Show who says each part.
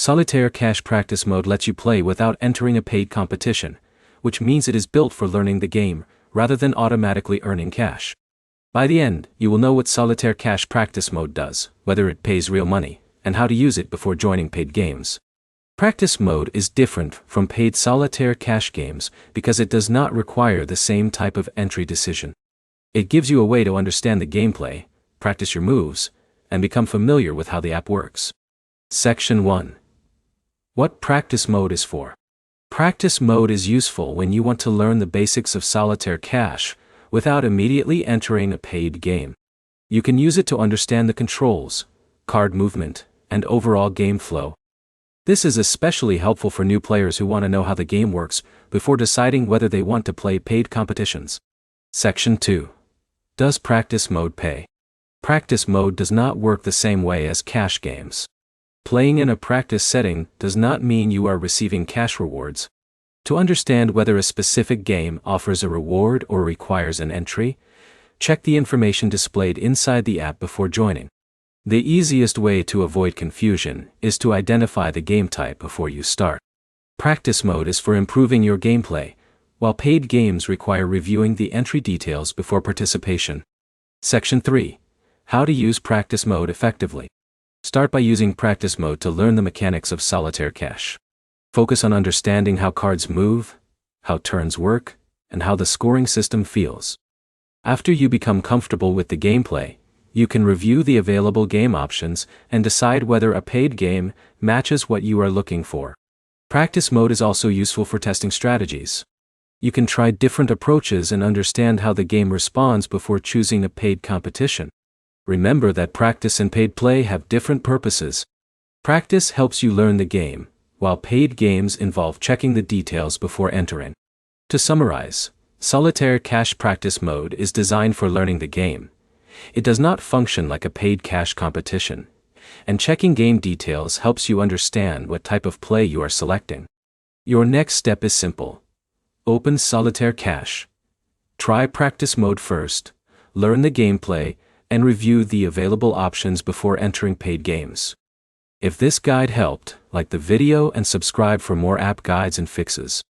Speaker 1: Solitaire Cash Practice Mode lets you play without entering a paid competition, which means it is built for learning the game, rather than automatically earning cash. By the end, you will know what Solitaire Cash Practice Mode does, whether it pays real money, and how to use it before joining paid games. Practice Mode is different from paid Solitaire Cash games because it does not require the same type of entry decision. It gives you a way to understand the gameplay, practice your moves, and become familiar with how the app works. Section 1. What Practice Mode is for. Practice Mode is useful when you want to learn the basics of Solitaire Cash without immediately entering a paid game. You can use it to understand the controls, card movement, and overall game flow. This is especially helpful for new players who want to know how the game works before deciding whether they want to play paid competitions. Section 2. Does Practice Mode pay? Practice Mode does not work the same way as cash games. Playing in a practice setting does not mean you are receiving cash rewards. To understand whether a specific game offers a reward or requires an entry, check the information displayed inside the app before joining. The easiest way to avoid confusion is to identify the game type before you start. Practice Mode is for improving your gameplay, while paid games require reviewing the entry details before participation. Section 3. How to use Practice Mode effectively. Start by using Practice Mode to learn the mechanics of Solitaire Cash. Focus on understanding how cards move, how turns work, and how the scoring system feels. After you become comfortable with the gameplay, you can review the available game options and decide whether a paid game matches what you are looking for. Practice Mode is also useful for testing strategies. You can try different approaches and understand how the game responds before choosing a paid competition. Remember that practice and paid play have different purposes. Practice helps you learn the game, while paid games involve checking the details before entering. To summarize, Solitaire Cash Practice Mode is designed for learning the game. It does not function like a paid cash competition, and checking game details helps you understand what type of play you are selecting. Your next step is simple. Open Solitaire Cash. Try Practice Mode first, learn the gameplay, and review the available options before entering paid games. If this guide helped, like the video and subscribe for more app guides and fixes.